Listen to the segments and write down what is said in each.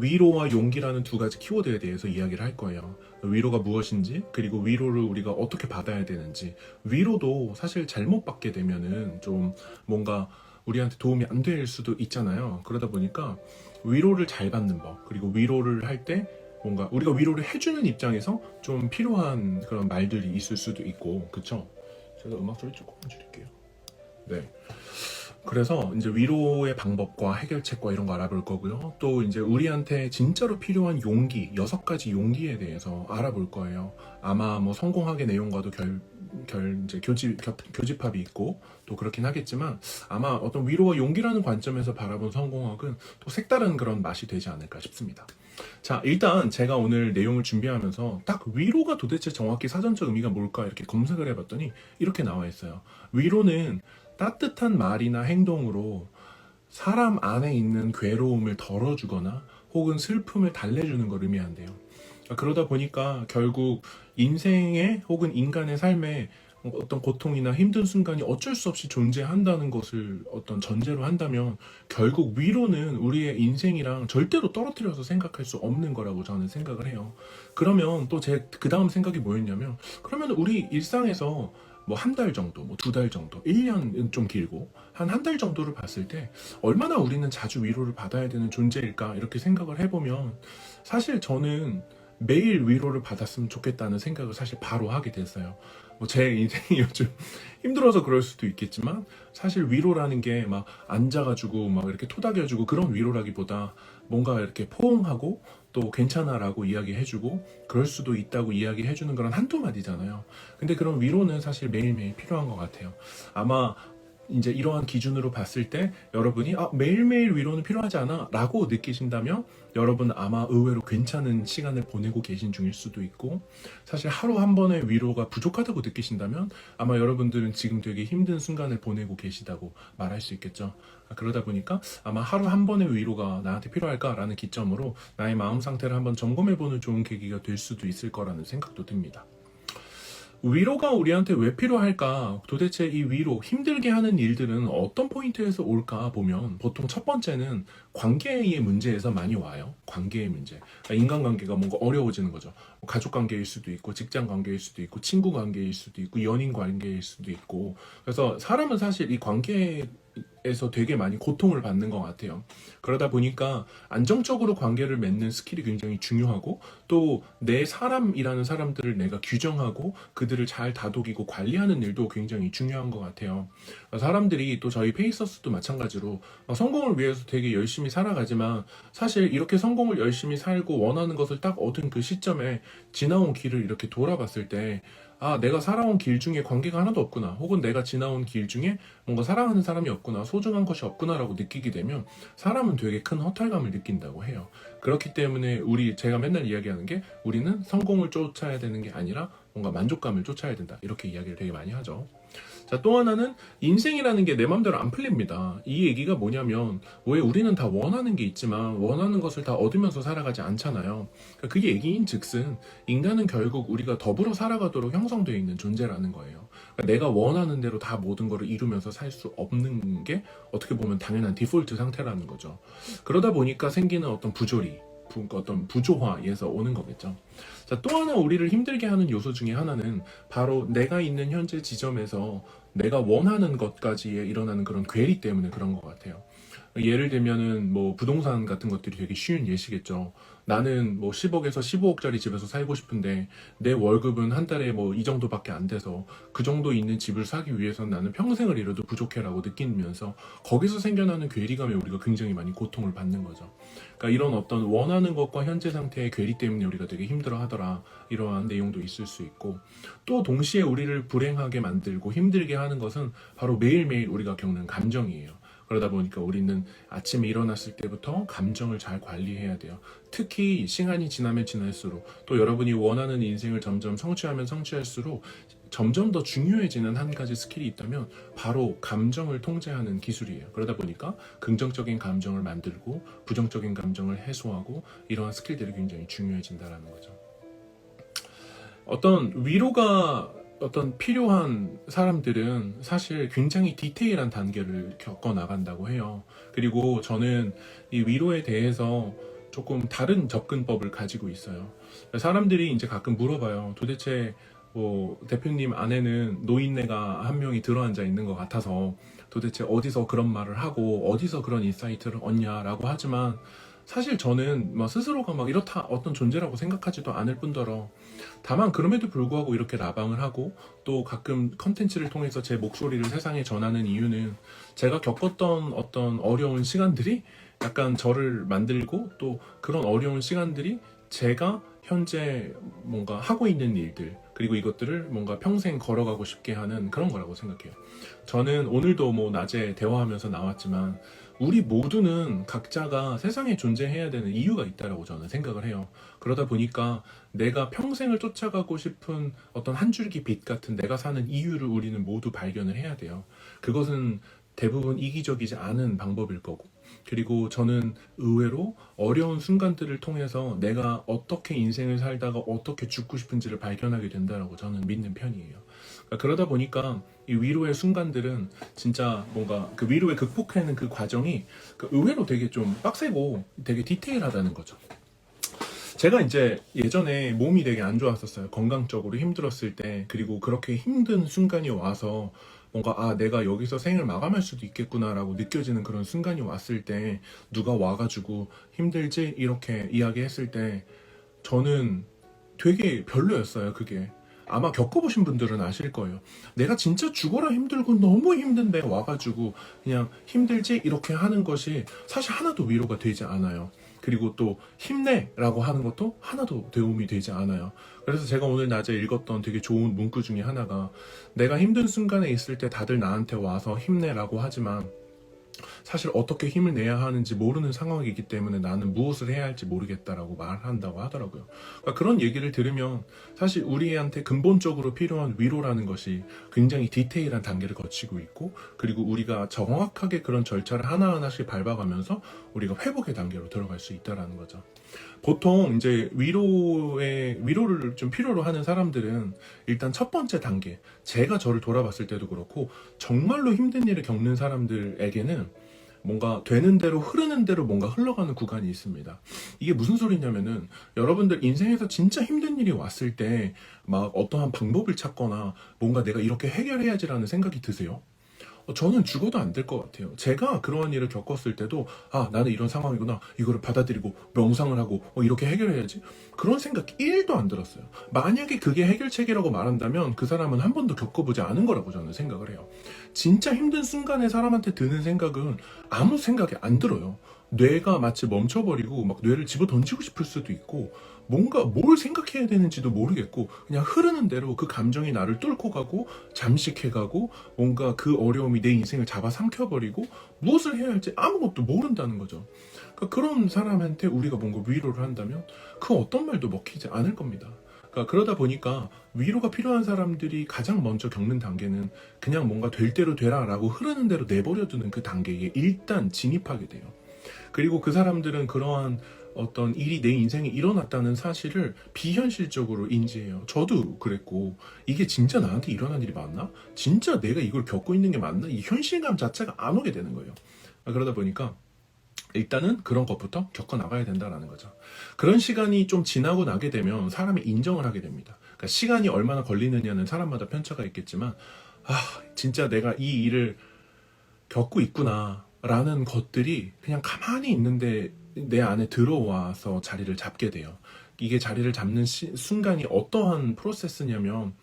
위로와 용기라는 두 가지 키워드에 대해서 이야기를 할 거예요. 위로가 무엇인지, 그리고 위로를 우리가 어떻게 받아야 되는지. 위로도 사실 잘못 받게 되면은 좀 뭔가 우리한테 도움이 안 될 수도 있잖아요. 그러다 보니까 위로를 잘 받는 법, 그리고 위로를 할 때 뭔가 우리가 위로를 해주는 입장에서 좀 필요한 그런 말들이 있을 수도 있고, 그쵸? 제가 음악 소리 조금만 줄일게요. 네. 그래서 이제 위로의 방법과 해결책과 이런 거 알아볼 거고요. 또 이제 우리한테 진짜로 필요한 용기, 6가지 용기에 대해서 알아볼 거예요. 아마 뭐 성공학의 내용과도 이제 교집합이 있고 또 그렇긴 하겠지만, 아마 어떤 위로와 용기라는 관점에서 바라본 성공학은 또 색다른 그런 맛이 되지 않을까 싶습니다. 자, 일단 제가 오늘 내용을 준비하면서 딱 위로가 도대체 정확히 사전적 의미가 뭘까 이렇게 검색을 해봤더니 이렇게 나와 있어요. 위로는 따뜻한 말이나 행동으로 사람 안에 있는 괴로움을 덜어주거나 혹은 슬픔을 달래주는 걸 의미한대요. 그러다 보니까 결국 인생의 혹은 인간의 삶에 어떤 고통이나 힘든 순간이 어쩔 수 없이 존재한다는 것을 어떤 전제로 한다면, 결국 위로는 우리의 인생이랑 절대로 떨어뜨려서 생각할 수 없는 거라고 저는 생각을 해요. 그러면 또 제 그 다음 생각이 뭐였냐면, 그러면 우리 일상에서 뭐 한 달 정도, 뭐 2달 정도, 1년은 좀 길고 한 달 정도를 봤을 때 얼마나 우리는 자주 위로를 받아야 되는 존재일까 이렇게 생각을 해보면, 사실 저는 매일 위로를 받았으면 좋겠다는 생각을 사실 바로 하게 됐어요. 뭐 제 인생이 요즘 힘들어서 그럴 수도 있겠지만, 사실 위로라는 게 막 앉아가지고 막 이렇게 토닥여주고 그런 위로라기보다 뭔가 이렇게 포옹하고 또 괜찮아라고 이야기해주고 그럴 수도 있다고 이야기해주는 그런 한두 마디잖아요. 근데 그런 위로는 사실 매일매일 필요한 것 같아요. 아마 이제 이러한 기준으로 봤을 때 여러분이 매일매일 위로는 필요하지 않아 라고 느끼신다면, 여러분 아마 의외로 괜찮은 시간을 보내고 계신 중일 수도 있고, 사실 하루 한 번의 위로가 부족하다고 느끼신다면 아마 여러분들은 지금 되게 힘든 순간을 보내고 계시다고 말할 수 있겠죠. 그러다 보니까 아마 하루 한 번의 위로가 나한테 필요할까라는 기점으로 나의 마음 상태를 한번 점검해보는 좋은 계기가 될 수도 있을 거라는 생각도 듭니다. 위로가 우리한테 왜 필요할까? 도대체 이 위로, 힘들게 하는 일들은 어떤 포인트에서 올까 보면, 보통 첫 번째는 관계의 문제에서 많이 와요. 관계의 문제. 그러니까 인간관계가 뭔가 어려워지는 거죠. 가족 관계일 수도 있고, 직장 관계일 수도 있고, 친구 관계일 수도 있고, 연인 관계일 수도 있고. 그래서 사람은 사실 이 관계에서 되게 많이 고통을 받는 것 같아요. 그러다 보니까 안정적으로 관계를 맺는 스킬이 굉장히 중요하고, 또 내 사람이라는 사람들을 내가 규정하고 그들을 잘 다독이고 관리하는 일도 굉장히 중요한 것 같아요. 사람들이 또 저희 페이서스도 마찬가지로 성공을 위해서 되게 열심히 살아가지만, 사실 이렇게 성공을 열심히 살고 원하는 것을 딱 얻은 그 시점에 지나온 길을 이렇게 돌아봤을 때, 내가 살아온 길 중에 관계가 하나도 없구나, 혹은 내가 지나온 길 중에 뭔가 사랑하는 사람이 없구나, 소중한 것이 없구나라고 느끼게 되면 사람은 되게 큰 허탈감을 느낀다고 해요. 그렇기 때문에 제가 맨날 이야기하는 게, 우리는 성공을 쫓아야 되는 게 아니라 뭔가 만족감을 쫓아야 된다, 이렇게 이야기를 되게 많이 하죠. 자, 또 하나는 인생이라는 게 내 맘대로 안 풀립니다. 이 얘기가 뭐냐면, 왜 우리는 다 원하는 게 있지만 원하는 것을 다 얻으면서 살아가지 않잖아요. 그러니까 그 얘기인 즉슨, 인간은 결국 우리가 더불어 살아가도록 형성되어 있는 존재라는 거예요. 그러니까 내가 원하는 대로 다 모든 것을 이루면서 살 수 없는 게 어떻게 보면 당연한 디폴트 상태라는 거죠. 그러다 보니까 생기는 어떤 어떤 부조화에서 오는 거겠죠. 자, 또 하나 우리를 힘들게 하는 요소 중에 하나는 바로 내가 있는 현재 지점에서 내가 원하는 것까지에 일어나는 그런 괴리 때문에 그런 것 같아요. 예를 들면은 뭐 부동산 같은 것들이 되게 쉬운 예시겠죠. 나는 뭐 10억에서 15억짜리 집에서 살고 싶은데 내 월급은 한 달에 뭐 이 정도밖에 안 돼서 그 정도 있는 집을 사기 위해서는 나는 평생을 일해도 부족해라고 느끼면서, 거기서 생겨나는 괴리감에 우리가 굉장히 많이 고통을 받는 거죠. 그러니까 이런 어떤 원하는 것과 현재 상태의 괴리 때문에 우리가 되게 힘들어하더라, 이러한 내용도 있을 수 있고, 또 동시에 우리를 불행하게 만들고 힘들게 하는 것은 바로 매일매일 우리가 겪는 감정이에요. 그러다 보니까 우리는 아침에 일어났을 때부터 감정을 잘 관리해야 돼요. 특히 시간이 지나면 지날수록, 또 여러분이 원하는 인생을 점점 성취하면 성취할수록 점점 더 중요해지는 한 가지 스킬이 있다면 바로 감정을 통제하는 기술이에요. 그러다 보니까 긍정적인 감정을 만들고 부정적인 감정을 해소하고, 이러한 스킬들이 굉장히 중요해진다는 거죠. 어떤 위로가 필요한 사람들은 사실 굉장히 디테일한 단계를 겪어 나간다고 해요. 그리고 저는 이 위로에 대해서 조금 다른 접근법을 가지고 있어요. 사람들이 이제 가끔 물어봐요. 도대체 뭐 대표님 안에는 노인네가 한 명이 들어앉아 있는 것 같아서 도대체 어디서 그런 말을 하고 어디서 그런 인사이트를 얻냐라고 하지만, 사실 저는 막 스스로가 막 이렇다 어떤 존재라고 생각하지도 않을 뿐더러, 다만 그럼에도 불구하고 이렇게 라방을 하고 또 가끔 컨텐츠를 통해서 제 목소리를 세상에 전하는 이유는, 제가 겪었던 어떤 어려운 시간들이 약간 저를 만들고, 또 그런 어려운 시간들이 제가 현재 뭔가 하고 있는 일들, 그리고 이것들을 뭔가 평생 걸어가고 싶게 하는 그런 거라고 생각해요. 저는 오늘도 뭐 낮에 대화하면서 나왔지만, 우리 모두는 각자가 세상에 존재해야 되는 이유가 있다라고 저는 생각을 해요. 그러다 보니까 내가 평생을 쫓아가고 싶은 어떤 한 줄기 빛 같은 내가 사는 이유를 우리는 모두 발견을 해야 돼요. 그것은 대부분 이기적이지 않은 방법일 거고, 그리고 저는 의외로 어려운 순간들을 통해서 내가 어떻게 인생을 살다가 어떻게 죽고 싶은지를 발견하게 된다라고 저는 믿는 편이에요. 그러다 보니까 이 위로의 순간들은 진짜 뭔가 그 위로에 극복하는 그 과정이 의외로 되게 좀 빡세고 되게 디테일하다는 거죠. 제가 이제 예전에 몸이 되게 안 좋았었어요. 건강적으로 힘들었을 때, 그리고 그렇게 힘든 순간이 와서 뭔가 내가 여기서 생을 마감할 수도 있겠구나라고 느껴지는 그런 순간이 왔을 때, 누가 와가지고 힘들지? 이렇게 이야기했을 때 저는 되게 별로였어요, 그게. 아마 겪어보신 분들은 아실 거예요. 내가 진짜 죽어라 힘들고 너무 힘든데 와가지고 그냥 힘들지? 이렇게 하는 것이 사실 하나도 위로가 되지 않아요. 그리고 또 힘내라고 하는 것도 하나도 도움이 되지 않아요. 그래서 제가 오늘 낮에 읽었던 되게 좋은 문구 중에 하나가, 내가 힘든 순간에 있을 때 다들 나한테 와서 힘내라고 하지만 사실 어떻게 힘을 내야 하는지 모르는 상황이기 때문에 나는 무엇을 해야 할지 모르겠다라고 말한다고 하더라고요. 그러니까 그런 얘기를 들으면 사실 우리한테 근본적으로 필요한 위로라는 것이 굉장히 디테일한 단계를 거치고 있고, 그리고 우리가 정확하게 그런 절차를 하나하나씩 밟아가면서 우리가 회복의 단계로 들어갈 수 있다라는 거죠. 보통 이제 위로를 좀 필요로 하는 사람들은 일단 첫 번째 단계, 제가 저를 돌아봤을 때도 그렇고 정말로 힘든 일을 겪는 사람들에게는 뭔가 되는 대로 흐르는 대로 뭔가 흘러가는 구간이 있습니다. 이게 무슨 소리냐면은, 여러분들 인생에서 진짜 힘든 일이 왔을 때 막 어떠한 방법을 찾거나 뭔가 내가 이렇게 해결해야지라는 생각이 드세요? 저는 죽어도 안 될 것 같아요. 제가 그러한 일을 겪었을 때도 나는 이런 상황이구나, 이거를 받아들이고 명상을 하고 이렇게 해결해야지, 그런 생각 1도 안 들었어요. 만약에 그게 해결책이라고 말한다면 그 사람은 한 번도 겪어보지 않은 거라고 저는 생각을 해요. 진짜 힘든 순간에 사람한테 드는 생각은 아무 생각이 안 들어요. 뇌가 마치 멈춰버리고 막 뇌를 집어 던지고 싶을 수도 있고, 뭔가 뭘 생각해야 되는지도 모르겠고, 그냥 흐르는 대로 그 감정이 나를 뚫고 가고 잠식해가고, 뭔가 그 어려움이 내 인생을 잡아삼켜버리고 무엇을 해야 할지 아무것도 모른다는 거죠. 그러니까 그런 사람한테 우리가 뭔가 위로를 한다면 그 어떤 말도 먹히지 않을 겁니다. 그러니까 그러다 보니까 위로가 필요한 사람들이 가장 먼저 겪는 단계는 그냥 뭔가 될 대로 되라 라고 흐르는 대로 내버려두는 그 단계에 일단 진입하게 돼요. 그리고 그 사람들은 그러한 어떤 일이 내 인생에 일어났다는 사실을 비현실적으로 인지해요. 저도 그랬고, 이게 진짜 나한테 일어난 일이 맞나? 진짜 내가 이걸 겪고 있는 게 맞나? 이 현실감 자체가 안 오게 되는 거예요. 그러다 보니까 일단은 그런 것부터 겪어 나가야 된다는 거죠. 그런 시간이 좀 지나고 나게 되면 사람이 인정을 하게 됩니다. 그러니까 시간이 얼마나 걸리느냐는 사람마다 편차가 있겠지만, 진짜 내가 이 일을 겪고 있구나 라는 것들이 그냥 가만히 있는데 내 안에 들어와서 자리를 잡게 돼요. 이게 자리를 잡는 순간이 어떠한 프로세스냐면,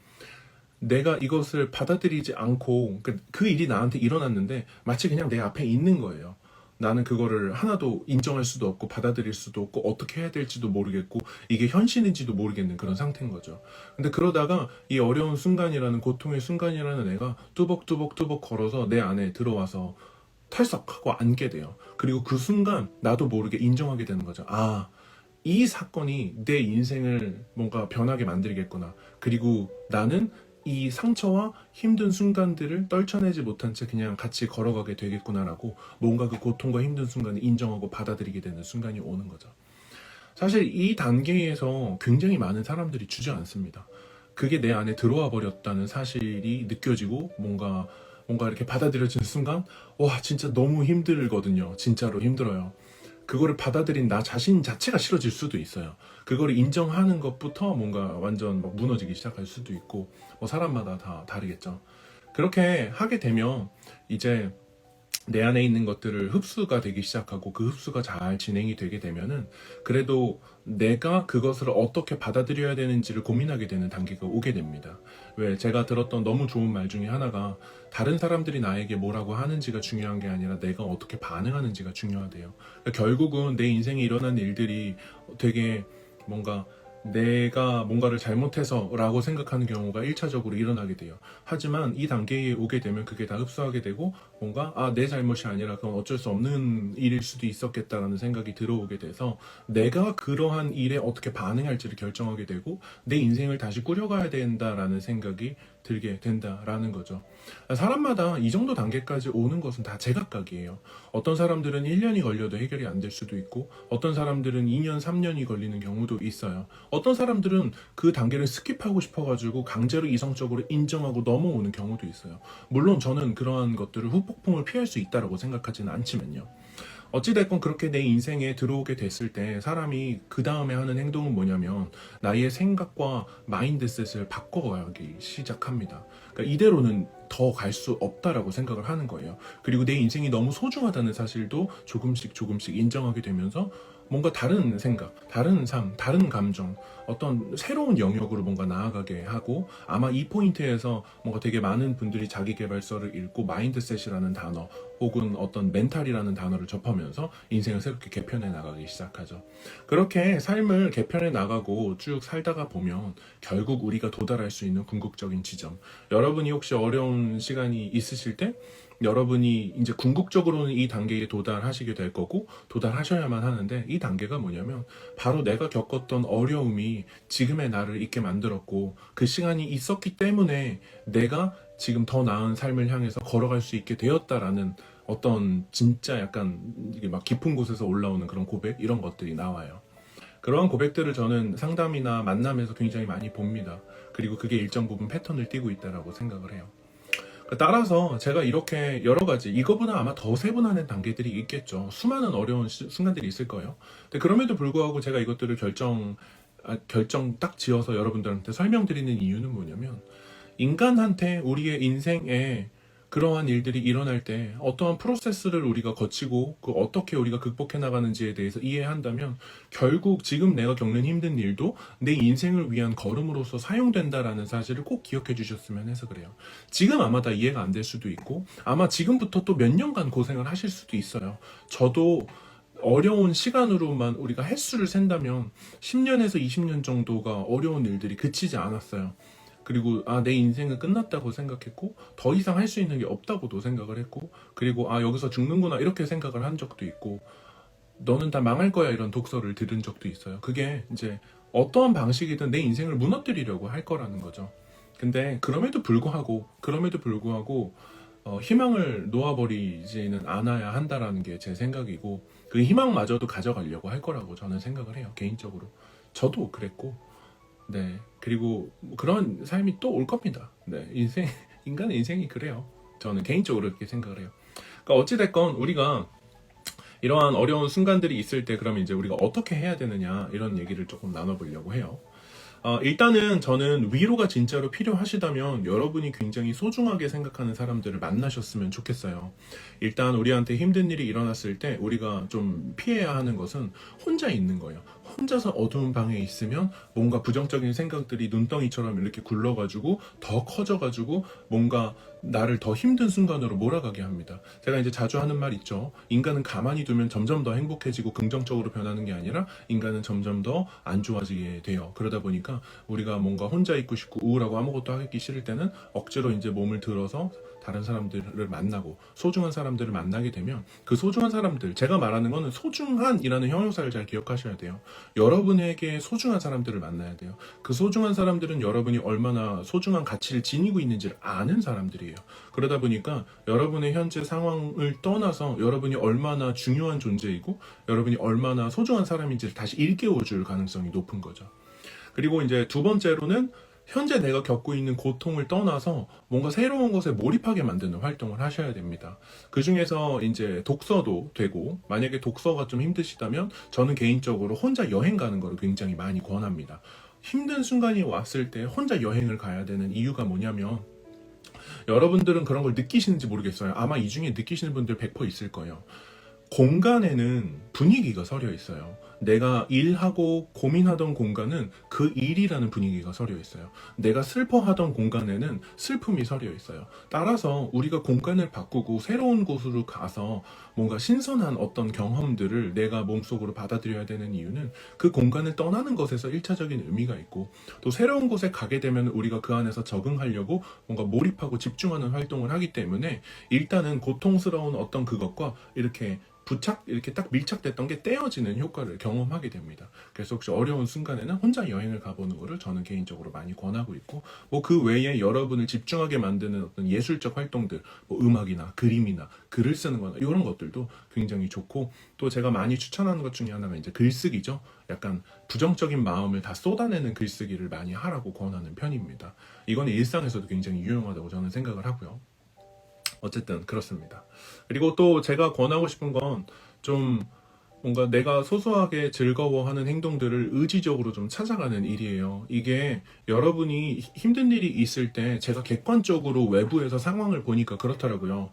내가 이것을 받아들이지 않고 그 일이 나한테 일어났는데 마치 그냥 내 앞에 있는 거예요. 나는 그거를 하나도 인정할 수도 없고 받아들일 수도 없고 어떻게 해야 될지도 모르겠고 이게 현실인지도 모르겠는 그런 상태인 거죠. 근데 그러다가 이 어려운 순간이라는, 고통의 순간이라는 애가 뚜벅뚜벅 걸어서 내 안에 들어와서 탈석하고 앉게 돼요. 그리고 그 순간 나도 모르게 인정하게 되는 거죠. 이 사건이 내 인생을 뭔가 변하게 만들겠구나. 그리고 나는 이 상처와 힘든 순간들을 떨쳐내지 못한 채 그냥 같이 걸어가게 되겠구나라고, 뭔가 그 고통과 힘든 순간을 인정하고 받아들이게 되는 순간이 오는 거죠. 사실 이 단계에서 굉장히 많은 사람들이 주저앉습니다. 그게 내 안에 들어와 버렸다는 사실이 느껴지고 뭔가 이렇게 받아들여지는 순간, 와 진짜 너무 힘들거든요. 진짜로 힘들어요. 그거를 받아들인 나 자신 자체가 싫어질 수도 있어요. 그거를 인정하는 것부터 뭔가 완전 막 무너지기 시작할 수도 있고, 뭐 사람마다 다 다르겠죠. 그렇게 하게 되면 이제 내 안에 있는 것들을 흡수가 되기 시작하고 그 흡수가 잘 진행이 되게 되면은 그래도 내가 그것을 어떻게 받아들여야 되는지를 고민하게 되는 단계가 오게 됩니다. 왜 제가 들었던 너무 좋은 말 중에 하나가 다른 사람들이 나에게 뭐라고 하는지가 중요한 게 아니라 내가 어떻게 반응하는지가 중요하대요. 그러니까 결국은 내 인생에 일어난 일들이 되게 뭔가 내가 뭔가를 잘못해서 라고 생각하는 경우가 1차적으로 일어나게 돼요. 하지만 이 단계에 오게 되면 그게 다 흡수하게 되고 뭔가 내 잘못이 아니라 그건 어쩔 수 없는 일일 수도 있었겠다라는 생각이 들어오게 돼서 내가 그러한 일에 어떻게 반응할지를 결정하게 되고 내 인생을 다시 꾸려가야 된다라는 생각이 들게 된다라는 거죠. 사람마다 이 정도 단계까지 오는 것은 다 제각각이에요. 어떤 사람들은 1년이 걸려도 해결이 안 될 수도 있고 어떤 사람들은 2년, 3년이 걸리는 경우도 있어요. 어떤 사람들은 그 단계를 스킵하고 싶어가지고 강제로 이성적으로 인정하고 넘어오는 경우도 있어요. 물론 저는 그러한 것들을 후폭풍을 피할 수 있다고 생각하지는 않지만요. 어찌됐건 그렇게 내 인생에 들어오게 됐을 때 사람이 그 다음에 하는 행동은 뭐냐면 나의 생각과 마인드셋을 바꿔가기 시작합니다. 그러니까 이대로는 더 갈 수 없다라고 생각을 하는 거예요. 그리고 내 인생이 너무 소중하다는 사실도 조금씩 조금씩 인정하게 되면서 뭔가 다른 생각, 다른 삶, 다른 감정, 어떤 새로운 영역으로 뭔가 나아가게 하고 아마 이 포인트에서 뭔가 되게 많은 분들이 자기계발서를 읽고 마인드셋이라는 단어 혹은 어떤 멘탈이라는 단어를 접하면서 인생을 새롭게 개편해 나가기 시작하죠. 그렇게 삶을 개편해 나가고 쭉 살다가 보면 결국 우리가 도달할 수 있는 궁극적인 지점. 여러분이 혹시 어려운 시간이 있으실 때 여러분이 이제 궁극적으로는 이 단계에 도달하시게 될 거고 도달하셔야만 하는데 이 단계가 뭐냐면 바로 내가 겪었던 어려움이 지금의 나를 있게 만들었고 그 시간이 있었기 때문에 내가 지금 더 나은 삶을 향해서 걸어갈 수 있게 되었다라는 어떤 진짜 약간 이게 막 깊은 곳에서 올라오는 그런 고백 이런 것들이 나와요. 그러한 고백들을 저는 상담이나 만남에서 굉장히 많이 봅니다. 그리고 그게 일정 부분 패턴을 띠고 있다라고 생각을 해요. 따라서 제가 이렇게 여러 가지 이거보다 아마 더 세분화된 단계들이 있겠죠. 수많은 어려운 순간들이 있을 거예요. 근데 그럼에도 불구하고 제가 이것들을 결정 딱 지어서 여러분들한테 설명드리는 이유는 뭐냐면 인간한테 우리의 인생에 그러한 일들이 일어날 때 어떠한 프로세스를 우리가 거치고 그 어떻게 우리가 극복해 나가는지에 대해서 이해한다면 결국 지금 내가 겪는 힘든 일도 내 인생을 위한 걸음으로서 사용된다라는 사실을 꼭 기억해 주셨으면 해서 그래요. 지금 아마 다 이해가 안 될 수도 있고 아마 지금부터 또 몇 년간 고생을 하실 수도 있어요. 저도 어려운 시간으로만 우리가 횟수를 센다면 10년에서 20년 정도가 어려운 일들이 그치지 않았어요. 그리고 내 인생은 끝났다고 생각했고 더 이상 할 수 있는 게 없다고도 생각을 했고 그리고 여기서 죽는구나 이렇게 생각을 한 적도 있고 너는 다 망할 거야 이런 독서를 들은 적도 있어요. 그게 이제 어떠한 방식이든 내 인생을 무너뜨리려고 할 거라는 거죠. 근데 그럼에도 불구하고 희망을 놓아버리지는 않아야 한다라는 게 제 생각이고 그 희망마저도 가져가려고 할 거라고 저는 생각을 해요. 개인적으로 저도 그랬고 네. 그리고 그런 삶이 또 올 겁니다. 네. 인간의 인생이 그래요. 저는 개인적으로 그렇게 생각을 해요. 그러니까 어찌됐건 우리가 이러한 어려운 순간들이 있을 때 그러면 이제 우리가 어떻게 해야 되느냐 이런 얘기를 조금 나눠보려고 해요. 일단은 저는 위로가 진짜로 필요하시다면 여러분이 굉장히 소중하게 생각하는 사람들을 만나셨으면 좋겠어요. 일단 우리한테 힘든 일이 일어났을 때 우리가 좀 피해야 하는 것은 혼자 있는 거예요. 혼자서 어두운 방에 있으면 뭔가 부정적인 생각들이 눈덩이처럼 이렇게 굴러가지고 더 커져가지고 뭔가 나를 더 힘든 순간으로 몰아가게 합니다. 제가 이제 자주 하는 말 있죠. 인간은 가만히 두면 점점 더 행복해지고 긍정적으로 변하는 게 아니라 인간은 점점 더 안 좋아지게 돼요. 그러다 보니까 우리가 뭔가 혼자 있고 싶고 우울하고 아무것도 하기 싫을 때는 억지로 이제 몸을 들어서 다른 사람들을 만나고 소중한 사람들을 만나게 되면 그 소중한 사람들, 제가 말하는 거는 소중한이라는 형용사를 잘 기억하셔야 돼요. 여러분에게 소중한 사람들을 만나야 돼요. 그 소중한 사람들은 여러분이 얼마나 소중한 가치를 지니고 있는지를 아는 사람들이에요. 그러다 보니까 여러분의 현재 상황을 떠나서 여러분이 얼마나 중요한 존재이고 여러분이 얼마나 소중한 사람인지를 다시 일깨워줄 가능성이 높은 거죠. 그리고 이제 두 번째로는 현재 내가 겪고 있는 고통을 떠나서 뭔가 새로운 것에 몰입하게 만드는 활동을 하셔야 됩니다. 그 중에서 이제 독서도 되고, 만약에 독서가 좀 힘드시다면 저는 개인적으로 혼자 여행 가는 거를 굉장히 많이 권합니다. 힘든 순간이 왔을 때 혼자 여행을 가야 되는 이유가 뭐냐면, 여러분들은 그런 걸 느끼시는지 모르겠어요. 아마 이 중에 느끼시는 분들 100% 있을 거예요. 공간에는 분위기가 서려 있어요. 내가 일하고 고민하던 공간은 그 일이라는 분위기가 서려 있어요. 내가 슬퍼하던 공간에는 슬픔이 서려 있어요. 따라서 우리가 공간을 바꾸고 새로운 곳으로 가서 뭔가 신선한 어떤 경험들을 내가 몸속으로 받아들여야 되는 이유는 그 공간을 떠나는 것에서 1차적인 의미가 있고, 또 새로운 곳에 가게 되면 우리가 그 안에서 적응하려고 뭔가 몰입하고 집중하는 활동을 하기 때문에, 일단은 고통스러운 어떤 그것과 이렇게 딱 밀착됐던 게 떼어지는 효과를 경험하게 됩니다. 그래서 혹시 어려운 순간에는 혼자 여행을 가보는 거를 저는 개인적으로 많이 권하고 있고, 뭐 그 외에 여러분을 집중하게 만드는 어떤 예술적 활동들, 뭐 음악이나 그림이나 글을 쓰는 거나 이런 것들도 굉장히 좋고, 또 제가 많이 추천하는 것 중에 하나가 이제 글쓰기죠. 약간 부정적인 마음을 다 쏟아내는 글쓰기를 많이 하라고 권하는 편입니다. 이거는 일상에서도 굉장히 유용하다고 저는 생각을 하고요. 어쨌든 그렇습니다. 그리고 또 제가 권하고 싶은 건, 좀 뭔가 내가 소소하게 즐거워하는 행동들을 의지적으로 좀 찾아가는 일이에요. 이게 여러분이 힘든 일이 있을 때 제가 객관적으로 외부에서 상황을 보니까 그렇더라고요.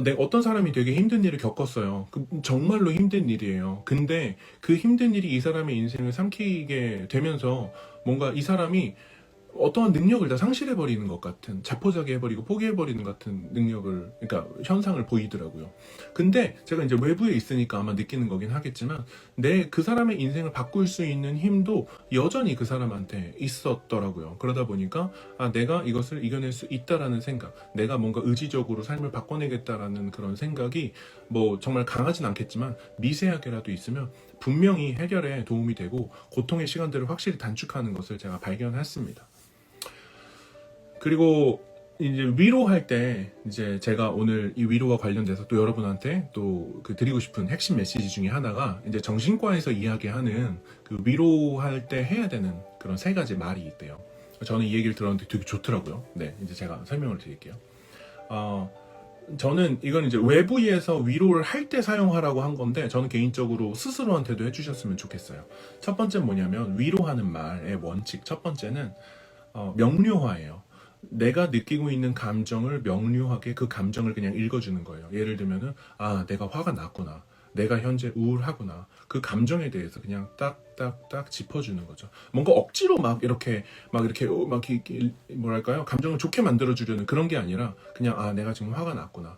내가 어떤 사람이 되게 힘든 일을 겪었어요. 정말로 힘든 일이에요. 근데 그 힘든 일이 이 사람의 인생을 삼키게 되면서 뭔가 이 사람이 어떠한 능력을 다 상실해버리는 것 같은, 자포자기해버리고 포기해버리는 같은 능력을, 그러니까 현상을 보이더라고요. 근데 제가 이제 외부에 있으니까 아마 느끼는 거긴 하겠지만, 그 사람의 인생을 바꿀 수 있는 힘도 여전히 그 사람한테 있었더라고요. 그러다 보니까, 내가 이것을 이겨낼 수 있다라는 생각, 내가 뭔가 의지적으로 삶을 바꿔내겠다라는 그런 생각이 뭐 정말 강하진 않겠지만 미세하게라도 있으면 분명히 해결에 도움이 되고, 고통의 시간들을 확실히 단축하는 것을 제가 발견했습니다. 그리고 이제 위로할 때, 이제 제가 오늘 이 위로와 관련돼서 또 여러분한테 또 그 드리고 싶은 핵심 메시지 중에 하나가, 이제 정신과에서 이야기하는 그 위로할 때 해야 되는 그런 3가지 말이 있대요. 저는 이 얘기를 들었는데 되게 좋더라고요. 네, 이제 제가 설명을 드릴게요. 저는 이건 이제 외부에서 위로를 할 때 사용하라고 한 건데, 저는 개인적으로 스스로한테도 해주셨으면 좋겠어요. 첫 번째는 뭐냐면, 위로하는 말의 원칙 첫 번째는 명료화예요. 내가 느끼고 있는 감정을 명료하게, 그 감정을 그냥 읽어주는 거예요. 예를 들면은, 내가 화가 났구나, 내가 현재 우울하구나, 그 감정에 대해서 그냥 딱딱딱 짚어주는 거죠. 뭔가 억지로 막 이렇게 뭐랄까요, 감정을 좋게 만들어주려는 그런 게 아니라, 그냥 내가 지금 화가 났구나,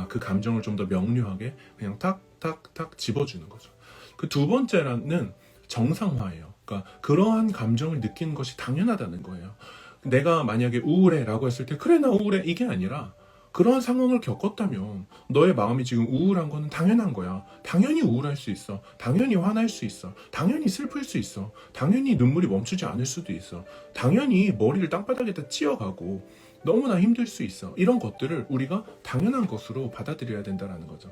그 감정을 좀 더 명료하게 그냥 탁탁탁 집어주는 거죠. 그 두 번째는 정상화예요. 그러니까 그러한 감정을 느끼는 것이 당연하다는 거예요. 내가 만약에 우울해 라고 했을 때, 그래 나 우울해, 이게 아니라, 그러한 상황을 겪었다면 너의 마음이 지금 우울한 거는 당연한 거야. 당연히 우울할 수 있어. 당연히 화날 수 있어. 당연히 슬플 수 있어. 당연히 눈물이 멈추지 않을 수도 있어. 당연히 머리를 땅바닥에다 찧어가고 너무나 힘들 수 있어. 이런 것들을 우리가 당연한 것으로 받아들여야 된다는 거죠.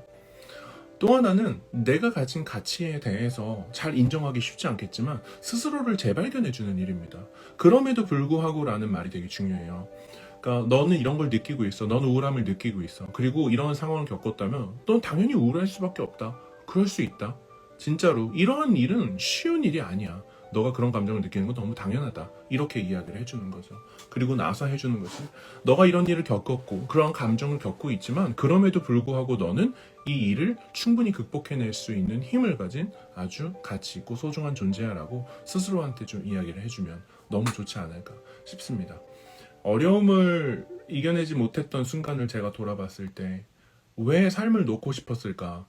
또 하나는, 내가 가진 가치에 대해서 잘 인정하기 쉽지 않겠지만 스스로를 재발견해주는 일입니다. 그럼에도 불구하고 라는 말이 되게 중요해요. 그러니까 너는 이런 걸 느끼고 있어. 너는 우울함을 느끼고 있어. 그리고 이런 상황을 겪었다면 넌 당연히 우울할 수밖에 없다. 그럴 수 있다. 진짜로 이러한 일은 쉬운 일이 아니야. 너가 그런 감정을 느끼는 건 너무 당연하다. 이렇게 이야기를 해주는 거죠. 그리고 나서 해주는 것이, 너가 이런 일을 겪었고 그런 감정을 겪고 있지만 그럼에도 불구하고 너는 이 일을 충분히 극복해낼 수 있는 힘을 가진 아주 가치 있고 소중한 존재야라고 스스로한테 좀 이야기를 해주면 너무 좋지 않을까 싶습니다. 어려움을 이겨내지 못했던 순간을 제가 돌아봤을 때, 왜 삶을 놓고 싶었을까?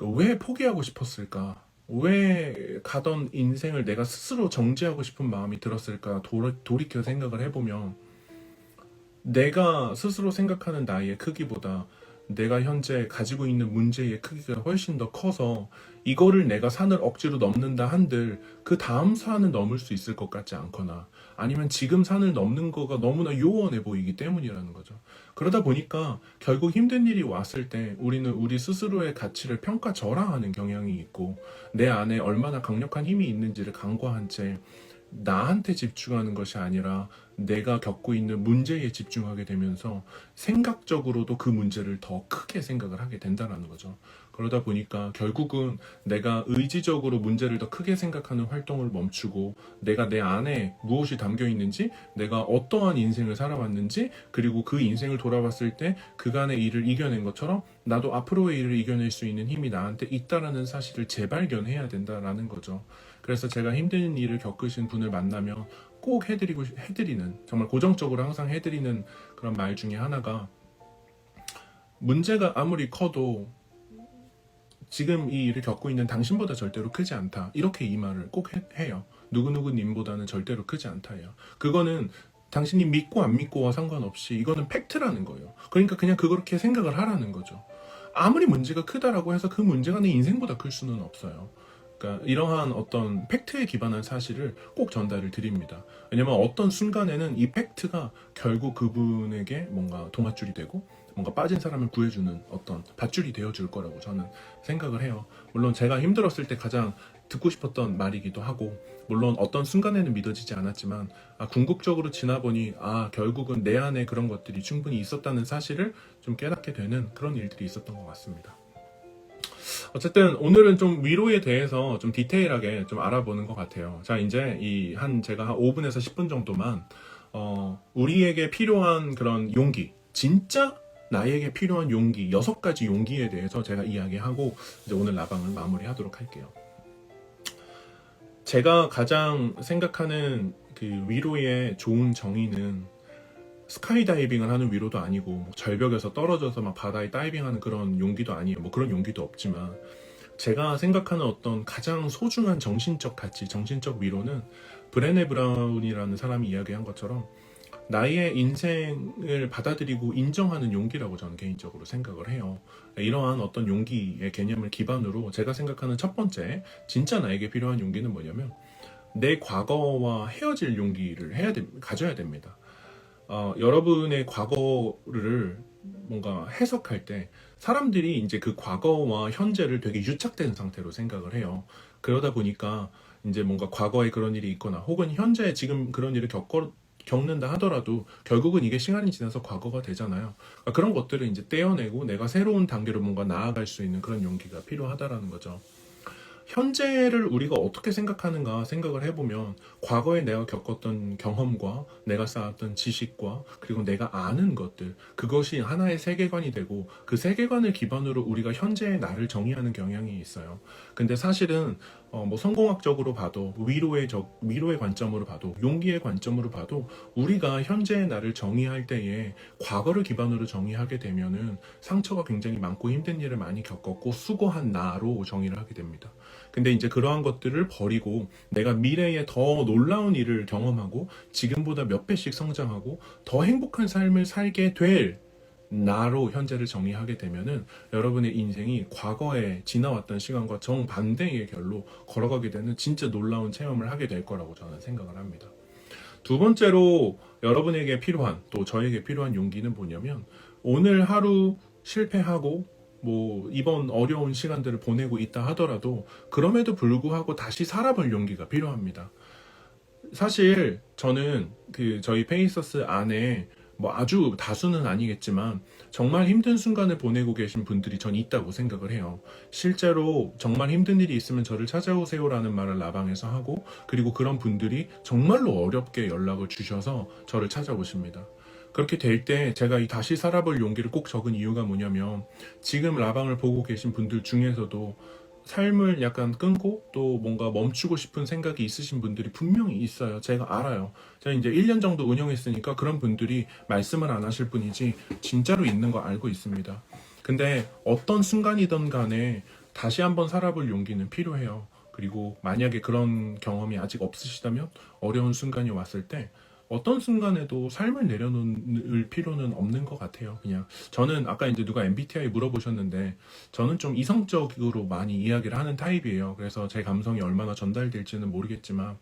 왜 포기하고 싶었을까? 왜 가던 인생을 내가 스스로 정지하고 싶은 마음이 들었을까? 돌이켜 생각을 해보면, 내가 스스로 생각하는 나이의 크기보다 내가 현재 가지고 있는 문제의 크기가 훨씬 더 커서, 이거를 내가 산을 억지로 넘는다 한들 그 다음 산을 넘을 수 있을 것 같지 않거나, 아니면 지금 산을 넘는 거가 너무나 요원해 보이기 때문이라는 거죠. 그러다 보니까 결국 힘든 일이 왔을 때 우리는 우리 스스로의 가치를 평가절하하는 경향이 있고, 내 안에 얼마나 강력한 힘이 있는지를 간과한 채 나한테 집중하는 것이 아니라 내가 겪고 있는 문제에 집중하게 되면서 생각적으로도 그 문제를 더 크게 생각을 하게 된다는 거죠. 그러다 보니까 결국은 내가 의지적으로 문제를 더 크게 생각하는 활동을 멈추고 내가 내 안에 무엇이 담겨 있는지, 내가 어떠한 인생을 살아왔는지, 그리고 그 인생을 돌아봤을 때 그간의 일을 이겨낸 것처럼 나도 앞으로의 일을 이겨낼 수 있는 힘이 나한테 있다라는 사실을 재발견해야 된다라는 거죠. 그래서 제가 힘든 일을 겪으신 분을 만나면 꼭 해드리는, 정말 고정적으로 항상 해드리는 그런 말 중에 하나가, 문제가 아무리 커도 지금 이 일을 겪고 있는 당신보다 절대로 크지 않다. 이렇게 이 말을 꼭 해요. 누구누구님보다는 절대로 크지 않다예요. 그거는 당신이 믿고 안 믿고와 상관없이 이거는 팩트라는 거예요. 그러니까 그냥 그렇게 생각을 하라는 거죠. 아무리 문제가 크다라고 해서 그 문제가 내 인생보다 클 수는 없어요. 그러니까 이러한 어떤 팩트에 기반한 사실을 꼭 전달을 드립니다. 왜냐면 어떤 순간에는 이 팩트가 결국 그분에게 뭔가 도맡줄이 되고 뭔가 빠진 사람을 구해주는 어떤 밧줄이 되어줄 거라고 저는 생각을 해요. 물론 제가 힘들었을 때 가장 듣고 싶었던 말이기도 하고, 물론 어떤 순간에는 믿어지지 않았지만 궁극적으로 지나보니 결국은 내 안에 그런 것들이 충분히 있었다는 사실을 좀 깨닫게 되는 그런 일들이 있었던 것 같습니다. 어쨌든 오늘은 좀 위로에 대해서 좀 디테일하게 좀 알아보는 것 같아요. 자, 이제 제가 한 5분에서 10분 정도만 우리에게 필요한 그런 용기, 진짜 나에게 필요한 용기, 6가지 용기에 대해서 제가 이야기하고 이제 오늘 라방을 마무리하도록 할게요. 제가 가장 생각하는 그 위로의 좋은 정의는 스카이다이빙을 하는 위로도 아니고, 뭐 절벽에서 떨어져서 막 바다에 다이빙하는 그런 용기도 아니에요. 뭐 그런 용기도 없지만, 제가 생각하는 어떤 가장 소중한 정신적 가치, 정신적 위로는 브레네 브라운이라는 사람이 이야기한 것처럼 나의 인생을 받아들이고 인정하는 용기라고 저는 개인적으로 생각을 해요. 이러한 어떤 용기의 개념을 기반으로 제가 생각하는 첫 번째 진짜 나에게 필요한 용기는 뭐냐면, 내 과거와 헤어질 용기를 가져야 됩니다. 여러분의 과거를 뭔가 해석할 때 사람들이 이제 그 과거와 현재를 되게 유착된 상태로 생각을 해요. 그러다 보니까 이제 뭔가 과거에 그런 일이 있거나 혹은 현재에 지금 그런 일을 겪는다 하더라도 결국은 이게 시간이 지나서 과거가 되잖아요. 그러니까 그런 것들을 이제 떼어내고 내가 새로운 단계로 뭔가 나아갈 수 있는 그런 용기가 필요하다라는 거죠. 현재를 우리가 어떻게 생각하는가 생각을 해보면, 과거에 내가 겪었던 경험과 내가 쌓았던 지식과 그리고 내가 아는 것들, 그것이 하나의 세계관이 되고 그 세계관을 기반으로 우리가 현재의 나를 정의하는 경향이 있어요. 근데 사실은 뭐 성공학적으로 봐도, 위로의 관점으로 봐도, 용기의 관점으로 봐도, 우리가 현재의 나를 정의할 때에 과거를 기반으로 정의하게 되면은 상처가 굉장히 많고 힘든 일을 많이 겪었고 수고한 나로 정의를 하게 됩니다. 근데 이제 그러한 것들을 버리고 내가 미래에 더 놀라운 일을 경험하고 지금보다 몇 배씩 성장하고 더 행복한 삶을 살게 될 나로 현재를 정의하게 되면은 여러분의 인생이 과거에 지나왔던 시간과 정반대의 결로 걸어가게 되는 진짜 놀라운 체험을 하게 될 거라고 저는 생각을 합니다. 두 번째로 여러분에게 필요한, 또 저에게 필요한 용기는 뭐냐면, 오늘 하루 실패하고 뭐 이번 어려운 시간들을 보내고 있다 하더라도 그럼에도 불구하고 다시 살아볼 용기가 필요합니다. 사실 저는 저희 페이서스 안에 뭐 아주 다수는 아니겠지만 정말 힘든 순간을 보내고 계신 분들이 전 있다고 생각을 해요. 실제로 정말 힘든 일이 있으면 저를 찾아오세요라는 말을 라방에서 하고, 그리고 그런 분들이 정말로 어렵게 연락을 주셔서 저를 찾아오십니다. 그렇게 될 때 제가 이 다시 살아볼 용기를 꼭 적은 이유가 뭐냐면, 지금 라방을 보고 계신 분들 중에서도 삶을 약간 끊고 또 뭔가 멈추고 싶은 생각이 있으신 분들이 분명히 있어요. 제가 알아요. 제가 이제 1년 정도 운영했으니까 그런 분들이 말씀을 안 하실 뿐이지 진짜로 있는 거 알고 있습니다. 근데 어떤 순간이든 간에 다시 한번 살아볼 용기는 필요해요. 그리고 만약에 그런 경험이 아직 없으시다면 어려운 순간이 왔을 때 어떤 순간에도 삶을 내려놓을 필요는 없는 것 같아요. 그냥 저는 아까 이제 누가 MBTI 물어보셨는데, 저는 좀 이성적으로 많이 이야기를 하는 타입이에요. 그래서 제 감성이 얼마나 전달될지는 모르겠지만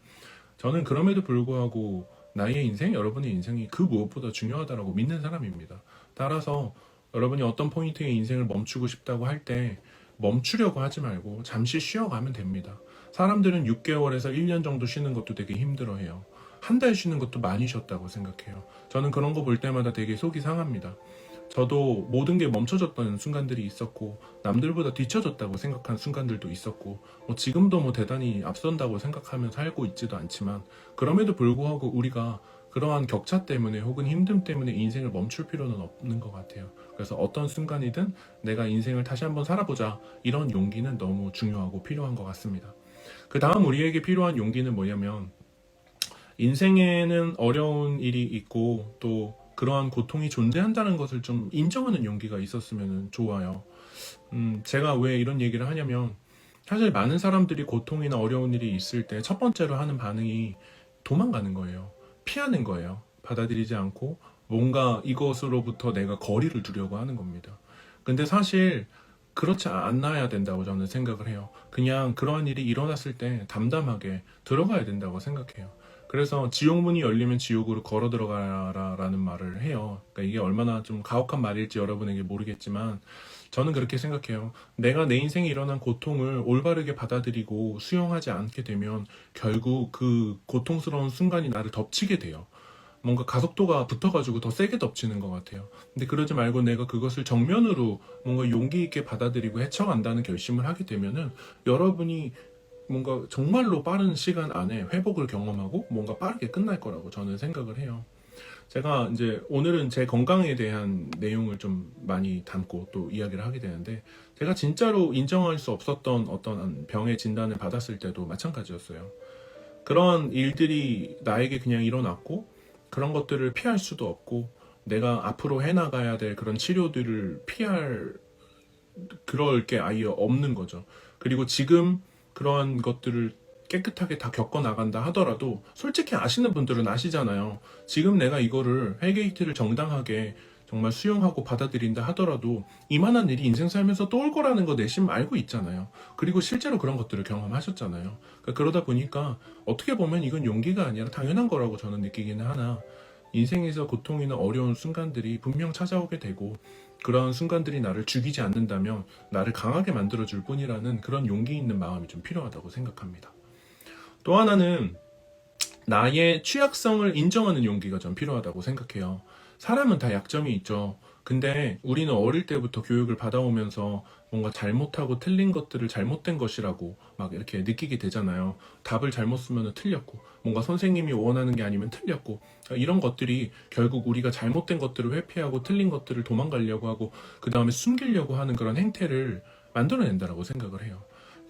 저는 그럼에도 불구하고 나의 인생, 여러분의 인생이 그 무엇보다 중요하다고 믿는 사람입니다. 따라서 여러분이 어떤 포인트에 인생을 멈추고 싶다고 할 때 멈추려고 하지 말고 잠시 쉬어가면 됩니다. 사람들은 6개월에서 1년 정도 쉬는 것도 되게 힘들어해요. 한 달 쉬는 것도 많이 쉬었다고 생각해요. 저는 그런 거 볼 때마다 되게 속이 상합니다. 저도 모든 게 멈춰졌던 순간들이 있었고 남들보다 뒤처졌다고 생각한 순간들도 있었고 지금도 대단히 앞선다고 생각하며 살고 있지도 않지만 그럼에도 불구하고 우리가 그러한 격차 때문에 혹은 힘듦 때문에 인생을 멈출 필요는 없는 것 같아요. 그래서 어떤 순간이든 내가 인생을 다시 한번 살아보자, 이런 용기는 너무 중요하고 필요한 것 같습니다. 그 다음 우리에게 필요한 용기는 뭐냐면, 인생에는 어려운 일이 있고 또 그러한 고통이 존재한다는 것을 좀 인정하는 용기가 있었으면 좋아요. 제가 왜 이런 얘기를 하냐면, 사실 많은 사람들이 고통이나 어려운 일이 있을 때 첫 번째로 하는 반응이 도망가는 거예요. 피하는 거예요. 받아들이지 않고 뭔가 이것으로부터 내가 거리를 두려고 하는 겁니다. 근데 사실 그렇지 않아야 된다고 저는 생각을 해요. 그냥 그러한 일이 일어났을 때 담담하게 들어가야 된다고 생각해요. 그래서 지옥문이 열리면 지옥으로 걸어 들어가라라는 말을 해요. 그러니까 이게 얼마나 좀 가혹한 말일지 여러분에게 모르겠지만 저는 그렇게 생각해요. 내가 내 인생에 일어난 고통을 올바르게 받아들이고 수용하지 않게 되면 결국 그 고통스러운 순간이 나를 덮치게 돼요. 뭔가 가속도가 붙어가지고 더 세게 덮치는 것 같아요. 근데 그러지 말고 내가 그것을 정면으로 뭔가 용기 있게 받아들이고 헤쳐간다는 결심을 하게 되면은 여러분이 뭔가 정말로 빠른 시간 안에 회복을 경험하고 뭔가 빠르게 끝날 거라고 저는 생각을 해요. 제가 이제 오늘은 제 건강에 대한 내용을 좀 많이 담고 또 이야기를 하게 되는데, 제가 진짜로 인정할 수 없었던 어떤 병의 진단을 받았을 때도 마찬가지였어요. 그런 일들이 나에게 그냥 일어났고 그런 것들을 피할 수도 없고 내가 앞으로 해나가야 될 그런 치료들을 피할 그럴 게 아예 없는 거죠. 그리고 지금 그러한 것들을 깨끗하게 다 겪어나간다 하더라도 솔직히 아시는 분들은 아시잖아요. 지금 내가 이거를 헬게이트를 정당하게 정말 수용하고 받아들인다 하더라도 이만한 일이 인생 살면서 또 올 거라는 거 내심 알고 있잖아요. 그리고 실제로 그런 것들을 경험하셨잖아요. 그러다 보니까 어떻게 보면 이건 용기가 아니라 당연한 거라고 저는 느끼기는 하나, 인생에서 고통이나 어려운 순간들이 분명 찾아오게 되고 그런 순간들이 나를 죽이지 않는다면 나를 강하게 만들어줄 뿐이라는 그런 용기 있는 마음이 좀 필요하다고 생각합니다. 또 하나는 나의 취약성을 인정하는 용기가 좀 필요하다고 생각해요. 사람은 다 약점이 있죠. 근데 우리는 어릴 때부터 교육을 받아오면서 뭔가 잘못하고 틀린 것들을 잘못된 것이라고 막 이렇게 느끼게 되잖아요. 답을 잘못 쓰면 틀렸고, 뭔가 선생님이 원하는 게 아니면 틀렸고, 이런 것들이 결국 우리가 잘못된 것들을 회피하고 틀린 것들을 도망가려고 하고 그 다음에 숨기려고 하는 그런 행태를 만들어낸다라고 생각을 해요.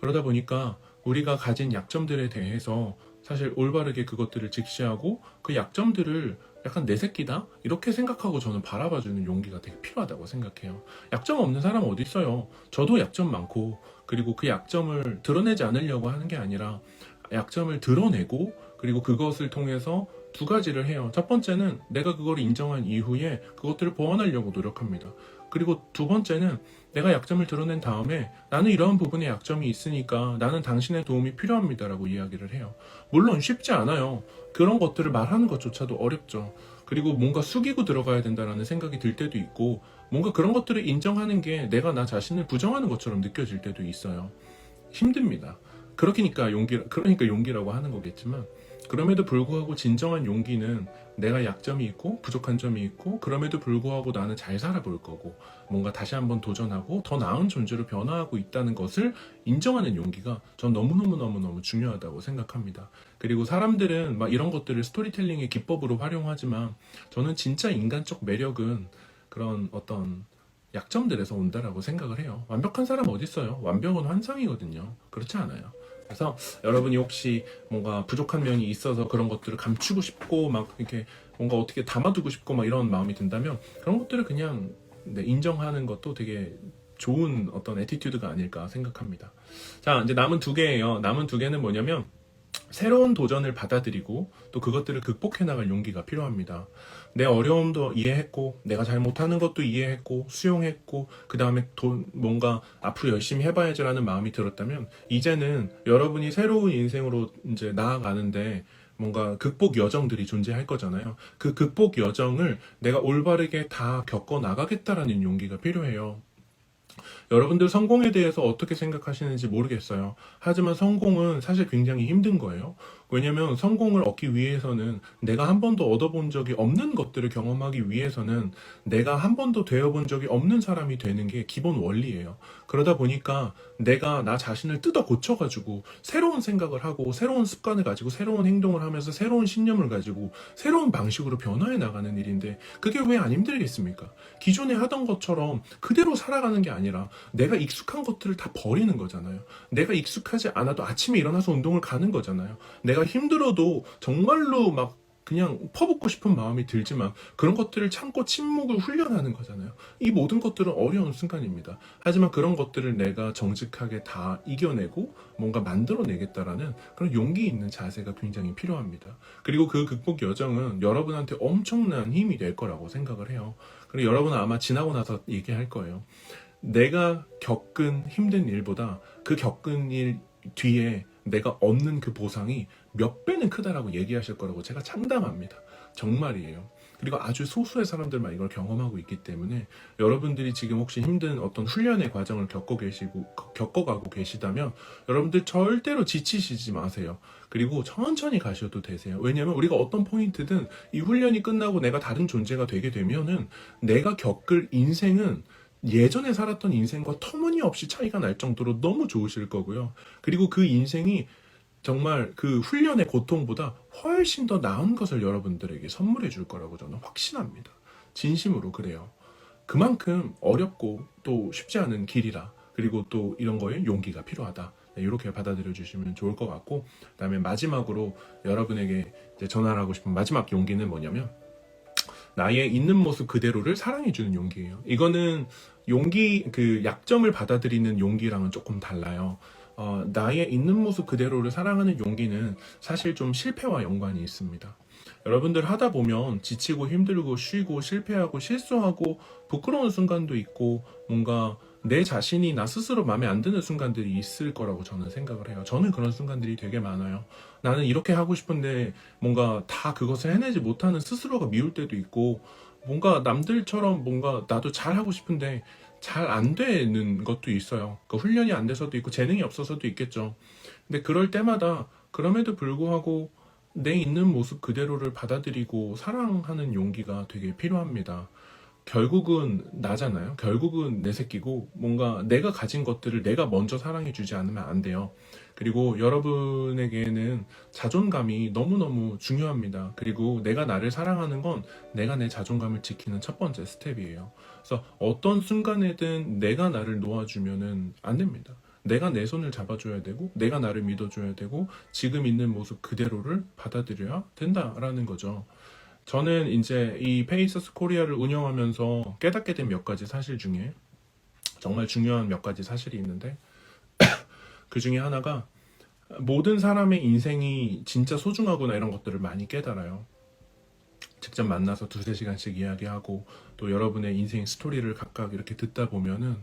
그러다 보니까 우리가 가진 약점들에 대해서 사실 올바르게 그것들을 직시하고 그 약점들을 약간 내 새끼다? 이렇게 생각하고 저는 바라봐주는 용기가 되게 필요하다고 생각해요. 약점 없는 사람 어디 있어요? 저도 약점 많고, 그리고 그 약점을 드러내지 않으려고 하는 게 아니라 약점을 드러내고 그리고 그것을 통해서 두 가지를 해요. 첫 번째는 내가 그걸 인정한 이후에 그것들을 보완하려고 노력합니다. 그리고 두 번째는 내가 약점을 드러낸 다음에 나는 이러한 부분에 약점이 있으니까 나는 당신의 도움이 필요합니다라고 이야기를 해요. 물론 쉽지 않아요. 그런 것들을 말하는 것조차도 어렵죠. 그리고 뭔가 숙이고 들어가야 된다라는 생각이 들 때도 있고, 뭔가 그런 것들을 인정하는 게 내가 나 자신을 부정하는 것처럼 느껴질 때도 있어요. 힘듭니다. 그러니까 용기라고 하는 거겠지만, 그럼에도 불구하고 진정한 용기는 내가 약점이 있고 부족한 점이 있고 그럼에도 불구하고 나는 잘 살아볼 거고 뭔가 다시 한번 도전하고 더 나은 존재로 변화하고 있다는 것을 인정하는 용기가 전 너무너무너무너무 중요하다고 생각합니다. 그리고 사람들은 막 이런 것들을 스토리텔링의 기법으로 활용하지만 저는 진짜 인간적 매력은 그런 어떤 약점들에서 온다라고 생각을 해요. 완벽한 사람 어디 있어요? 완벽은 환상이거든요. 그렇지 않아요. 그래서 여러분이 혹시 뭔가 부족한 면이 있어서 그런 것들을 감추고 싶고 막 이렇게 뭔가 어떻게 담아두고 싶고 막 이런 마음이 든다면 그런 것들을 그냥 인정하는 것도 되게 좋은 어떤 애티튜드가 아닐까 생각합니다. 자, 이제 남은 두 개예요. 남은 두 개는 뭐냐면 새로운 도전을 받아들이고 또 그것들을 극복해 나갈 용기가 필요합니다. 내 어려움도 이해했고 내가 잘 못하는 것도 이해했고 수용했고 그 다음에 뭔가 앞으로 열심히 해봐야지라는 마음이 들었다면 이제는 여러분이 새로운 인생으로 이제 나아가는데 뭔가 극복 여정들이 존재할 거잖아요. 그 극복 여정을 내가 올바르게 다 겪어 나가겠다라는 용기가 필요해요. 여러분들 성공에 대해서 어떻게 생각하시는지 모르겠어요. 하지만 성공은 사실 굉장히 힘든 거예요. 왜냐면 성공을 얻기 위해서는 내가 한 번도 얻어본 적이 없는 것들을 경험하기 위해서는 내가 한 번도 되어본 적이 없는 사람이 되는 게 기본 원리예요. 그러다 보니까 내가 나 자신을 뜯어 고쳐가지고 새로운 생각을 하고 새로운 습관을 가지고 새로운 행동을 하면서 새로운 신념을 가지고 새로운 방식으로 변화해 나가는 일인데 그게 왜 안 힘들겠습니까? 기존에 하던 것처럼 그대로 살아가는 게 아니라 내가 익숙한 것들을 다 버리는 거잖아요. 내가 익숙하지 않아도 아침에 일어나서 운동을 가는 거잖아요. 내가 힘들어도 정말로 막 그냥 퍼붓고 싶은 마음이 들지만 그런 것들을 참고 침묵을 훈련하는 거잖아요. 이 모든 것들은 어려운 순간입니다. 하지만 그런 것들을 내가 정직하게 다 이겨내고 뭔가 만들어내겠다라는 그런 용기 있는 자세가 굉장히 필요합니다. 그리고 그 극복 여정은 여러분한테 엄청난 힘이 될 거라고 생각을 해요. 그리고 여러분은 아마 지나고 나서 얘기할 거예요. 내가 겪은 힘든 일보다 그 겪은 일 뒤에 내가 얻는 그 보상이 몇 배는 크다라고 얘기하실 거라고 제가 장담합니다. 정말이에요. 그리고 아주 소수의 사람들만 이걸 경험하고 있기 때문에 여러분들이 지금 혹시 힘든 어떤 훈련의 과정을 겪어가고 계시다면 여러분들 절대로 지치시지 마세요. 그리고 천천히 가셔도 되세요. 왜냐면 우리가 어떤 포인트든 이 훈련이 끝나고 내가 다른 존재가 되게 되면은 내가 겪을 인생은 예전에 살았던 인생과 터무니없이 차이가 날 정도로 너무 좋으실 거고요. 그리고 그 인생이 정말 그 훈련의 고통보다 훨씬 더 나은 것을 여러분들에게 선물해 줄 거라고 저는 확신합니다. 진심으로 그래요. 그만큼 어렵고 또 쉽지 않은 길이라 그리고 또 이런 거에 용기가 필요하다. 네, 이렇게 받아들여 주시면 좋을 것 같고 그다음에 마지막으로 여러분에게 이제 전하고 를 싶은 마지막 용기는 뭐냐면 나의 있는 모습 그대로를 사랑해주는 용기예요. 이거는 용기, 그 약점을 받아들이는 용기랑은 조금 달라요. 나의 있는 모습 그대로를 사랑하는 용기는 사실 좀 실패와 연관이 있습니다. 여러분들 하다 보면 지치고 힘들고 쉬고 실패하고 실수하고 부끄러운 순간도 있고 뭔가 내 자신이 나 스스로 마음에 안 드는 순간들이 있을 거라고 저는 생각을 해요. 저는 그런 순간들이 되게 많아요. 나는 이렇게 하고 싶은데 뭔가 다 그것을 해내지 못하는 스스로가 미울 때도 있고 뭔가 남들처럼 뭔가 나도 잘하고 싶은데 잘 안 되는 것도 있어요. 그 훈련이 안 돼서도 있고 재능이 없어서도 있겠죠. 근데 그럴 때마다 그럼에도 불구하고 내 있는 모습 그대로를 받아들이고 사랑하는 용기가 되게 필요합니다. 결국은 나잖아요. 결국은 내 새끼고 뭔가 내가 가진 것들을 내가 먼저 사랑해주지 않으면 안 돼요. 그리고 여러분에게는 자존감이 너무너무 중요합니다. 그리고 내가 나를 사랑하는 건 내가 내 자존감을 지키는 첫 번째 스텝이에요. 그래서 어떤 순간에든 내가 나를 놓아주면은 안 됩니다. 내가 내 손을 잡아줘야 되고 내가 나를 믿어줘야 되고 지금 있는 모습 그대로를 받아들여야 된다라는 거죠. 저는 이제 이 페이서스 코리아를 운영하면서 깨닫게 된 몇 가지 사실 중에 정말 중요한 몇 가지 사실이 있는데 그 중에 하나가 모든 사람의 인생이 진짜 소중하구나 이런 것들을 많이 깨달아요. 직접 만나서 두세 시간씩 이야기하고 또 여러분의 인생 스토리를 각각 이렇게 듣다 보면은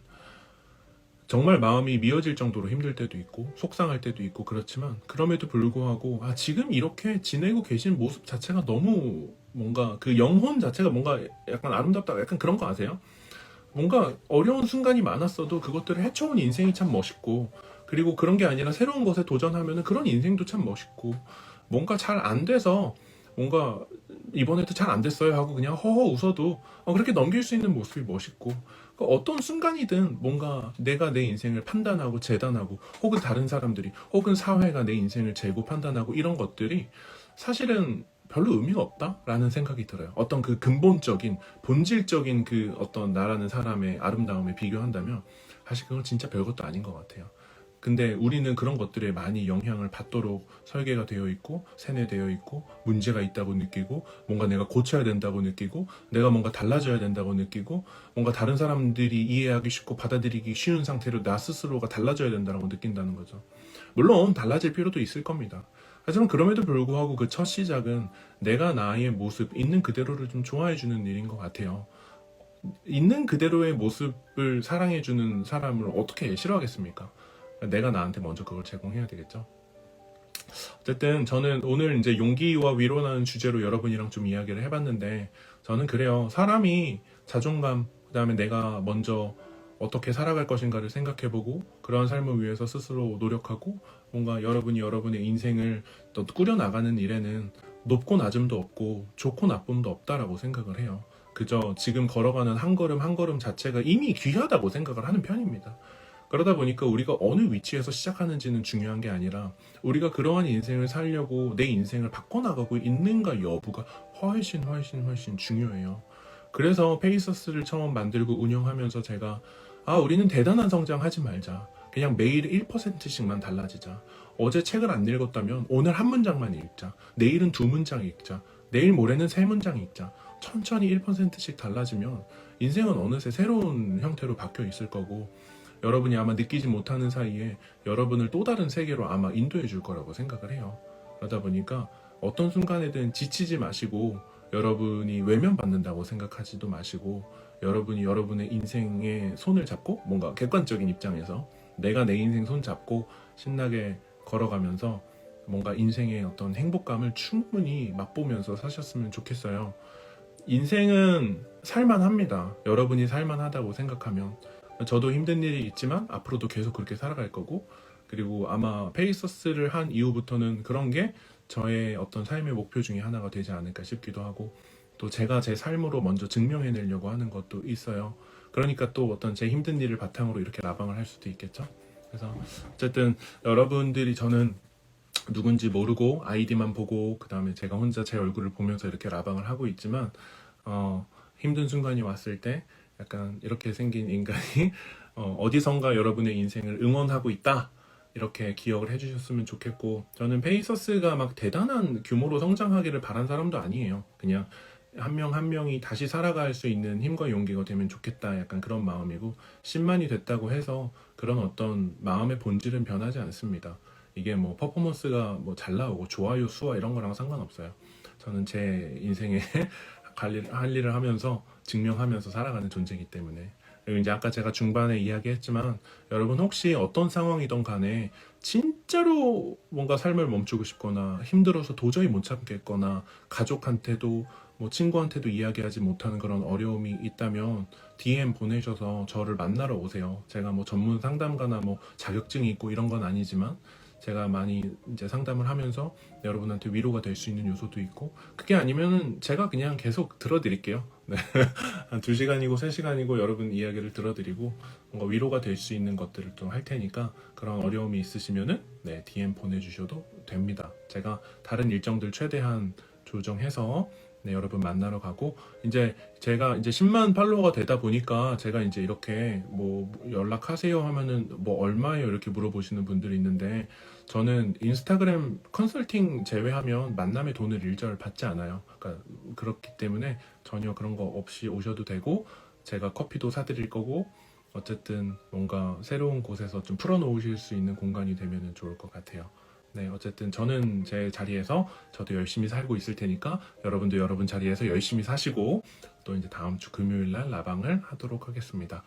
정말 마음이 미어질 정도로 힘들 때도 있고 속상할 때도 있고 그렇지만 그럼에도 불구하고 지금 이렇게 지내고 계신 모습 자체가 너무 뭔가 그 영혼 자체가 뭔가 약간 아름답다 약간 그런 거 아세요? 뭔가 어려운 순간이 많았어도 그것들을 헤쳐온 인생이 참 멋있고 그리고 그런 게 아니라 새로운 것에 도전하면 그런 인생도 참 멋있고 뭔가 잘 안 돼서 뭔가 이번에도 잘 안 됐어요 하고 그냥 허허 웃어도 그렇게 넘길 수 있는 모습이 멋있고 어떤 순간이든 뭔가 내가 내 인생을 판단하고 재단하고 혹은 다른 사람들이 혹은 사회가 내 인생을 재고 판단하고 이런 것들이 사실은 별로 의미가 없다라는 생각이 들어요. 어떤 그 근본적인 본질적인 그 어떤 나라는 사람의 아름다움에 비교한다면 사실 그건 진짜 별것도 아닌 것 같아요. 근데 우리는 그런 것들에 많이 영향을 받도록 설계가 되어 있고 세뇌되어 있고 문제가 있다고 느끼고 뭔가 내가 고쳐야 된다고 느끼고 내가 뭔가 달라져야 된다고 느끼고 뭔가 다른 사람들이 이해하기 쉽고 받아들이기 쉬운 상태로 나 스스로가 달라져야 된다고 느낀다는 거죠. 물론 달라질 필요도 있을 겁니다. 하지만 그럼에도 불구하고 그 첫 시작은 내가 나의 모습 있는 그대로를 좀 좋아해주는 일인 것 같아요. 있는 그대로의 모습을 사랑해주는 사람을 어떻게 싫어하겠습니까? 내가 나한테 먼저 그걸 제공해야 되겠죠. 어쨌든 저는 오늘 이제 용기와 위로라는 주제로 여러분이랑 좀 이야기를 해봤는데 저는 그래요. 사람이 자존감 그다음에 내가 먼저 어떻게 살아갈 것인가를 생각해보고 그러한 삶을 위해서 스스로 노력하고 뭔가 여러분이 여러분의 인생을 또 꾸려나가는 일에는 높고 낮음도 없고 좋고 나쁨도 없다라고 생각을 해요. 그저 지금 걸어가는 한 걸음 한 걸음 자체가 이미 귀하다고 생각을 하는 편입니다. 그러다 보니까 우리가 어느 위치에서 시작하는지는 중요한 게 아니라 우리가 그러한 인생을 살려고 내 인생을 바꿔나가고 있는가 여부가 훨씬 중요해요. 그래서 페이서스를 처음 만들고 운영하면서 제가 우리는 대단한 성장하지 말자. 그냥 매일 1%씩만 달라지자. 어제 책을 안 읽었다면 오늘 한 문장만 읽자. 내일은 두 문장 읽자. 내일 모레는 세 문장 읽자. 천천히 1%씩 달라지면 인생은 어느새 새로운 형태로 바뀌어 있을 거고 여러분이 아마 느끼지 못하는 사이에 여러분을 또 다른 세계로 아마 인도해 줄 거라고 생각을 해요. 그러다 보니까 어떤 순간에든 지치지 마시고 여러분이 외면받는다고 생각하지도 마시고 여러분이 여러분의 인생에 손을 잡고 뭔가 객관적인 입장에서 내가 내 인생 손 잡고 신나게 걸어가면서 뭔가 인생의 어떤 행복감을 충분히 맛보면서 사셨으면 좋겠어요. 인생은 살만합니다. 여러분이 살만하다고 생각하면 저도 힘든 일이 있지만 앞으로도 계속 그렇게 살아갈 거고 그리고 아마 페이서스를 한 이후부터는 그런 게 저의 어떤 삶의 목표 중에 하나가 되지 않을까 싶기도 하고 또 제가 제 삶으로 먼저 증명해내려고 하는 것도 있어요. 그러니까 또 어떤 제 힘든 일을 바탕으로 이렇게 라방을 할 수도 있겠죠. 그래서 어쨌든 여러분들이 저는 누군지 모르고 아이디만 보고 그 다음에 제가 혼자 제 얼굴을 보면서 이렇게 라방을 하고 있지만 힘든 순간이 왔을 때 약간 이렇게 생긴 인간이 어디선가 여러분의 인생을 응원하고 있다 이렇게 기억을 해주셨으면 좋겠고 저는 페이서스가 막 대단한 규모로 성장하기를 바란 사람도 아니에요. 그냥 한 명 한 명이 다시 살아갈 수 있는 힘과 용기가 되면 좋겠다 약간 그런 마음이고 10만이 됐다고 해서 그런 어떤 마음의 본질은 변하지 않습니다. 이게 뭐 퍼포먼스가 뭐 잘 나오고 좋아요 수와 이런 거랑 상관없어요. 저는 제 인생에 할 일을 하면서 증명하면서 살아가는 존재이기 때문에 그리고 이제 아까 제가 중반에 이야기했지만 여러분 혹시 어떤 상황이든 간에 진짜로 뭔가 삶을 멈추고 싶거나 힘들어서 도저히 못 참겠거나 가족한테도 뭐 친구한테도 이야기하지 못하는 그런 어려움이 있다면 DM 보내셔서 저를 만나러 오세요. 제가 뭐 전문 상담가나 뭐 자격증이 있고 이런 건 아니지만 제가 많이 이제 상담을 하면서 여러분한테 위로가 될 수 있는 요소도 있고 그게 아니면은 제가 그냥 계속 들어드릴게요. 네. 한 2시간이고 3시간이고 여러분 이야기를 들어드리고 뭔가 위로가 될 수 있는 것들을 좀 할 테니까 그런 어려움이 있으시면은 네, DM 보내주셔도 됩니다. 제가 다른 일정들 최대한 조정해서 네, 여러분 만나러 가고 이제 제가 이제 10만 팔로워가 되다 보니까 제가 이제 이렇게 뭐 연락하세요 하면은 뭐 얼마예요 이렇게 물어보시는 분들이 있는데 저는 인스타그램 컨설팅 제외하면 만남의 돈을 일절 받지 않아요. 그러니까 그렇기 때문에 전혀 그런 거 없이 오셔도 되고 제가 커피도 사드릴 거고 어쨌든 뭔가 새로운 곳에서 좀 풀어놓으실 수 있는 공간이 되면 좋을 것 같아요. 네, 어쨌든 저는 제 자리에서 저도 열심히 살고 있을 테니까 여러분도 여러분 자리에서 열심히 사시고 또 이제 다음 주 금요일 날 라방을 하도록 하겠습니다.